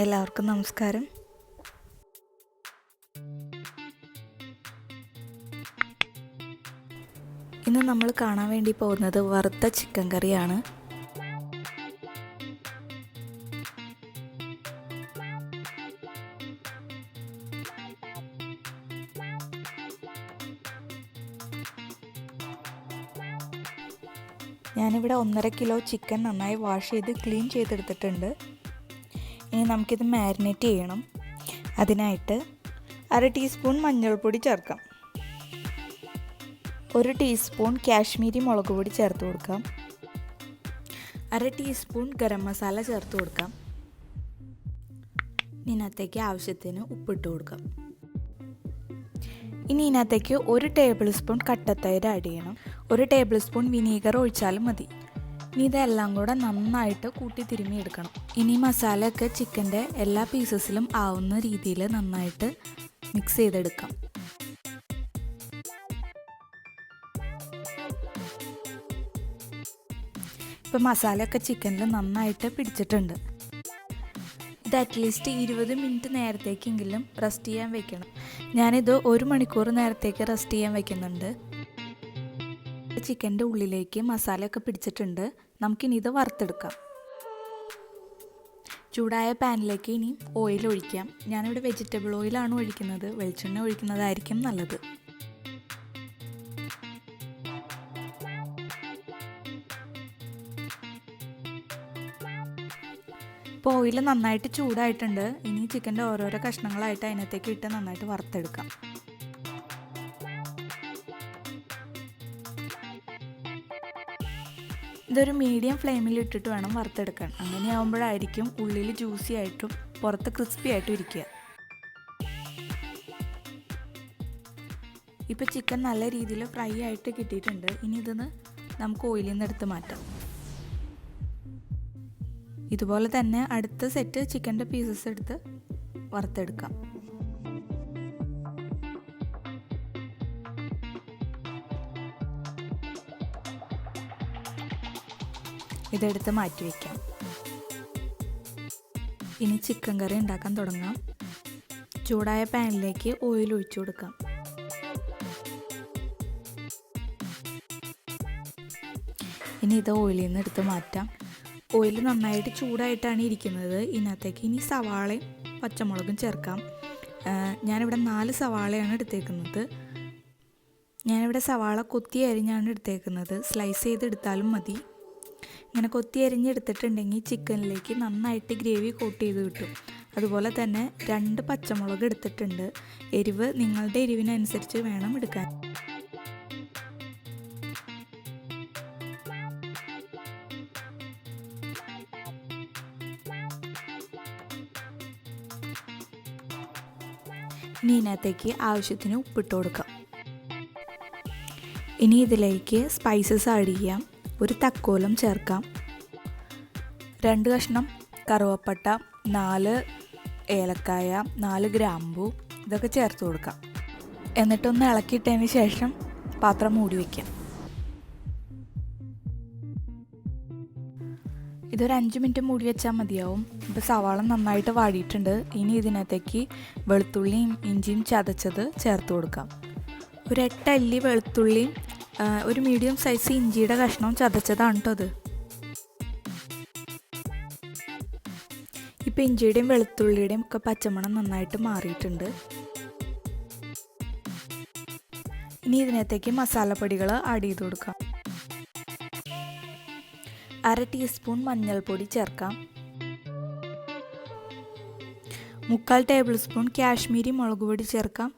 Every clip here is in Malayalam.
എല്ലാവർക്കും നമസ്കാരം. ഇന്ന് നമ്മൾ കാണാൻ വേണ്ടി പോകുന്നത് വറുത്ത ചിക്കൻ കറിയാണ്. ഞാനിവിടെ 1.5 കിലോ ചിക്കൻ നന്നായി വാഷ് ചെയ്ത് ക്ലീൻ ചെയ്തെടുത്തിട്ടുണ്ട്. ഇനി നമുക്കിത് മാരിനേറ്റ് ചെയ്യണം. അതിനായിട്ട് 1/2 ടീസ്പൂൺ മഞ്ഞൾപ്പൊടി ചേർക്കാം. 1 ടീസ്പൂൺ കാശ്മീരി മുളക് പൊടി ചേർത്ത് കൊടുക്കാം. 1/2 ടീസ്പൂൺ ഗരം മസാല ചേർത്ത് കൊടുക്കാം. ഇതിനകത്തേക്ക് ആവശ്യത്തിന് ഉപ്പിട്ട് കൊടുക്കാം. ഇനി ഇതിനകത്തേക്ക് 1 ടേബിൾ സ്പൂൺ കട്ടത്തൈര് ആഡ് ചെയ്യണം. 1 ടേബിൾ സ്പൂൺ വിനീഗർ ഒഴിച്ചാലും മതി. ഇനി ഇതെല്ലാം കൂടെ നന്നായിട്ട് കൂട്ടി തിരുമ്മി എടുക്കണം. ഇനി മസാലയൊക്കെ ചിക്കൻ്റെ എല്ലാ പീസസിലും ആവുന്ന രീതിയിൽ നന്നായിട്ട് മിക്സ് ചെയ്തെടുക്കാം. ഇപ്പോൾ മസാലയൊക്കെ ചിക്കനിൽ നന്നായിട്ട് പിടിച്ചിട്ടുണ്ട്. ഇത് അറ്റ്ലീസ്റ്റ് 20 മിനിറ്റ് നേരത്തേക്കെങ്കിലും റെസ്റ്റ് ചെയ്യാൻ വെക്കണം. ഞാനിത് 1 മണിക്കൂർ നേരത്തേക്ക് റെസ്റ്റ് ചെയ്യാൻ വെക്കുന്നുണ്ട്. ചിക്കൻ്റെ ഉള്ളിലേക്ക് മസാലയൊക്കെ പിടിച്ചിട്ടുണ്ട്. നമുക്കിനി ഇത് വറുത്തെടുക്കാം. ചൂടായ പാനിലേക്ക് ഇനി ഓയിൽ ഒഴിക്കാം. ഞാനിവിടെ വെജിറ്റബിൾ ഓയിലാണ് ഒഴിക്കുന്നത്. വെളിച്ചെണ്ണ ഒഴിക്കുന്നതായിരിക്കും നല്ലത്. ഇപ്പോൾ ഓയിൽ നന്നായിട്ട് ചൂടായിട്ടുണ്ട്. ഇനി ചിക്കൻ്റെ ഓരോരോ കഷ്ണങ്ങളായിട്ട് അതിനകത്തേക്ക് ഇട്ട് നന്നായിട്ട് വറുത്തെടുക്കാം. ഇതൊരു മീഡിയം ഫ്ലെയിമിൽ ഇട്ടിട്ട് വേണം വറുത്തെടുക്കാൻ. അങ്ങനെയാകുമ്പോഴായിരിക്കും ഉള്ളിൽ ജ്യൂസി ആയിട്ടും പുറത്ത് ക്രിസ്പി ആയിട്ടും ഇരിക്കുക. ഇപ്പോൾ ചിക്കൻ നല്ല രീതിയിൽ ഫ്രൈ ആയിട്ട് കിട്ടിയിട്ടുണ്ട്. ഇനി ഇതൊന്ന് നമുക്ക് ഓയിലിൽ നിന്ന് എടുത്ത് മാറ്റാം. ഇതുപോലെ തന്നെ അടുത്ത സെറ്റ് ചിക്കൻ്റെ പീസസ് എടുത്ത് വറുത്തെടുക്കാം. ഇതെടുത്ത് മാറ്റി വയ്ക്കാം. ഇനി ചിക്കൻ കറി ഉണ്ടാക്കാൻ തുടങ്ങാം. ചൂടായ പാനിലേക്ക് ഓയിൽ ഒഴിച്ചു കൊടുക്കാം. ഇനി ഇത് ഓയിലിൽ നിന്ന് എടുത്ത് മാറ്റാം. ഓയിൽ നന്നായിട്ട് ചൂടായിട്ടാണ് ഇരിക്കുന്നത്. ഇതിനകത്തേക്ക് ഇനി സവാളയും പച്ചമുളകും ചേർക്കാം. ഞാനിവിടെ 4 സവാളയാണ് എടുത്തേക്കുന്നത്. ഞാനിവിടെ സവാള കൊത്തി അരിഞ്ഞാണ് എടുത്തേക്കുന്നത്. സ്ലൈസ് ചെയ്തെടുത്താലും മതി. ഇങ്ങനെ കൊത്തി അരിഞ്ഞെടുത്തിട്ടുണ്ടെങ്കിൽ ചിക്കനിലേക്ക് നന്നായിട്ട് ഗ്രേവി കോട്ട് ചെയ്ത് കിട്ടും. അതുപോലെ തന്നെ 2 പച്ചമുളക് എടുത്തിട്ടുണ്ട്. എരിവ് നിങ്ങളുടെ എരിവിനനുസരിച്ച് വേണം എടുക്കാൻ. ഇനി ഇതിനകത്തേക്ക് ആവശ്യത്തിന് ഉപ്പിട്ട് കൊടുക്കാം. ഇനി ഇതിലേക്ക് സ്പൈസസ് ആഡ് ചെയ്യാം. 1 തക്കോലം ചേർക്കാം. 2 കഷ്ണം കറുവപ്പട്ട, 4 ഏലക്കായ, 4 ഗ്രാമ്പൂ ഇതൊക്കെ ചേർത്ത് കൊടുക്കാം. എന്നിട്ടൊന്ന് ഇളക്കിയിട്ടതിന് ശേഷം പാത്രം മൂടി വയ്ക്കാം. ഇതൊരു 5 മിനിറ്റ് മൂടി വെച്ചാൽ മതിയാവും. ഇപ്പോൾ സവാള നന്നായിട്ട് വാടിയിട്ടുണ്ട്. ഇനി ഇതിനകത്തേക്ക് വെളുത്തുള്ളിയും ഇഞ്ചിയും ചതച്ചത് ചേർത്ത് കൊടുക്കാം. ഒരു 8 അല്ലി വെളുത്തുള്ളിയും ഒരു മീഡിയം സൈസ് ഇഞ്ചിയുടെ കഷ്ണവും ചതച്ചതാണ് കേട്ടോ അത്. ഇപ്പോൾ ഇഞ്ചിയുടെയും വെളുത്തുള്ളിയുടെയും ഒക്കെ പച്ചമണം നന്നായിട്ട് മാറിയിട്ടുണ്ട്. ഇനി ഇതിനകത്തേക്ക് മസാലപ്പൊടികൾ ആഡ് ചെയ്ത് കൊടുക്കാം. 1/2 ടീസ്പൂൺ മഞ്ഞൾപ്പൊടി ചേർക്കാം. 3/4 ടേബിൾ സ്പൂൺ കാശ്മീരി മുളക് പൊടി ചേർക്കാം.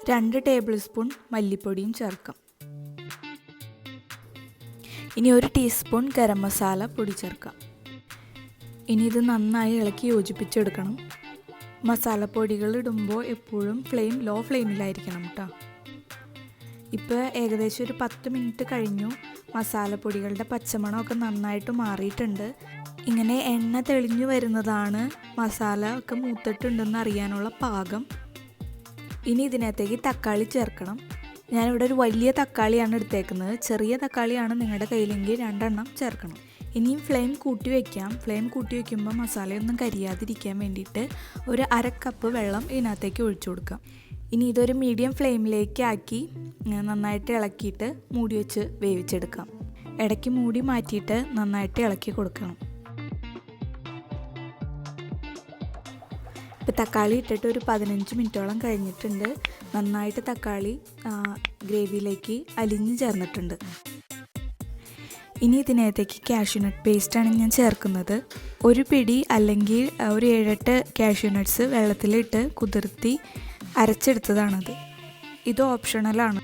2 ടേബിൾ സ്പൂൺ മല്ലിപ്പൊടിയും ചേർക്കാം. ഇനി 1 ടീസ്പൂൺ ഗരം മസാല പൊടി ചേർക്കാം. ഇനി ഇത് നന്നായി ഇളക്കി യോജിപ്പിച്ചെടുക്കണം. മസാലപ്പൊടികൾ ഇടുമ്പോൾ എപ്പോഴും ലോ ഫ്ലെയിമിലായിരിക്കണം കേട്ടോ. ഇപ്പോൾ ഏകദേശം ഒരു 10 മിനിറ്റ് കഴിഞ്ഞു. മസാലപ്പൊടികളുടെ പച്ചമണമൊക്കെ നന്നായിട്ട് മാറിയിട്ടുണ്ട്. ഇങ്ങനെ എണ്ണ തെളിഞ്ഞു വരുന്നതാണ് മസാല ഒക്കെ മൂത്തിട്ടുണ്ടെന്ന് അറിയാനുള്ള പാകം. ഇനി ഇതിനകത്തേക്ക് തക്കാളി ചേർക്കണം. ഞാനിവിടെ ഒരു വലിയ തക്കാളിയാണ് എടുത്തേക്കുന്നത്. ചെറിയ തക്കാളിയാണ് നിങ്ങളുടെ കയ്യിലെങ്കിൽ 2 എണ്ണം ചേർക്കണം. ഇനിയും ഫ്ലെയിം കൂട്ടി വയ്ക്കാം. ഫ്ലെയിം കൂട്ടി വയ്ക്കുമ്പോൾ മസാലയൊന്നും കരിയാതിരിക്കാൻ വേണ്ടിയിട്ട് ഒരു 1/2 കപ്പ് വെള്ളം ഇതിനകത്തേക്ക് ഒഴിച്ചു കൊടുക്കാം. ഇനി ഇതൊരു മീഡിയം ഫ്ലെയിമിലേക്ക് ആക്കി നന്നായിട്ട് ഇളക്കിയിട്ട് മൂടി വെച്ച് വേവിച്ചെടുക്കാം. ഇടയ്ക്ക് മൂടി മാറ്റിയിട്ട് നന്നായിട്ട് ഇളക്കി കൊടുക്കണം. ഇപ്പോൾ തക്കാളി ഇട്ടിട്ട് ഒരു 15 മിനിറ്റോളം കഴിഞ്ഞിട്ടുണ്ട്. നന്നായിട്ട് തക്കാളി ഗ്രേവിയിലേക്ക് അലിഞ്ഞ് ചേർന്നിട്ടുണ്ട്. ഇനി ഇതിനകത്തേക്ക് കാഷ്യൂനട്ട് പേസ്റ്റാണ് ഞാൻ ചേർക്കുന്നത്. ഒരു പിടി അല്ലെങ്കിൽ ഒരു 7-8 കാഷ്യൂനട്ട്സ് വെള്ളത്തിലിട്ട് കുതിർത്തി അരച്ചെടുത്തതാണത്. ഇത് ഓപ്ഷണലാണ്.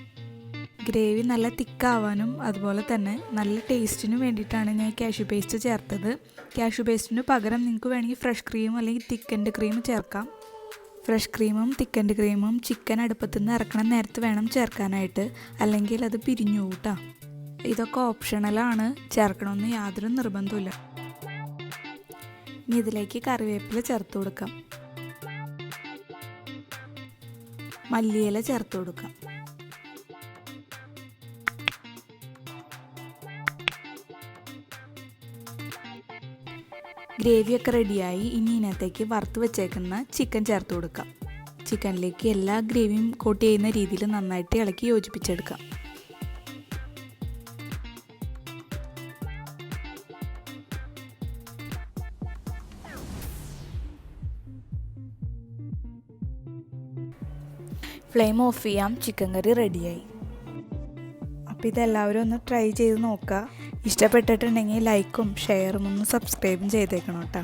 ഗ്രേവി നല്ല തിക്കാവാനും അതുപോലെ തന്നെ നല്ല ടേസ്റ്റിനും വേണ്ടിയിട്ടാണ് ഞാൻ കാഷ്യൂ പേസ്റ്റ് ചേർത്തത്. കാഷ്യൂ പേസ്റ്റിന് പകരം നിങ്ങൾക്ക് വേണമെങ്കിൽ ഫ്രഷ് ക്രീം അല്ലെങ്കിൽ തിക്കൻഡ് ക്രീം ചേർക്കാം. ഫ്രഷ് ക്രീമും തിക്കൻഡ് ക്രീമും ചിക്കൻ അടുപ്പത്തു നിന്ന് ഇറക്കണം നേരത്ത് വേണം ചേർക്കാനായിട്ട്, അല്ലെങ്കിൽ അത് പിരിഞ്ഞു പോകും കേട്ടോ. ഇതൊക്കെ ഓപ്ഷണലാണ്, ചേർക്കണമെന്ന് യാതൊരു നിർബന്ധമില്ല. ഇനി ഇതിലേക്ക് കറിവേപ്പില ചേർത്ത് കൊടുക്കാം. മല്ലിയില ചേർത്ത് കൊടുക്കാം. ഗ്രേവിയൊക്കെ റെഡിയായി. ഇനി ഇതിനകത്തേക്ക് വറുത്ത് വെച്ചേക്കുന്ന ചിക്കൻ ചേർത്ത് കൊടുക്കാം. ചിക്കനിലേക്ക് എല്ലാ ഗ്രേവിയും കോട്ട് ചെയ്യുന്ന രീതിയിൽ നന്നായിട്ട് ഇളക്കി യോജിപ്പിച്ചെടുക്കാം. ഫ്ലെയിം ഓഫ് ചെയ്യാം. ചിക്കൻ കറി റെഡിയായി. അപ്പോൾ ഇതെല്ലാവരും ഒന്ന് ട്രൈ ചെയ്ത് നോക്കുക. ഇഷ്ടപ്പെട്ടിട്ടുണ്ടെങ്കിൽ ലൈക്കും ഷെയറും ഒന്ന് സബ്സ്ക്രൈബും ചെയ്തേക്കണം കേട്ടോ.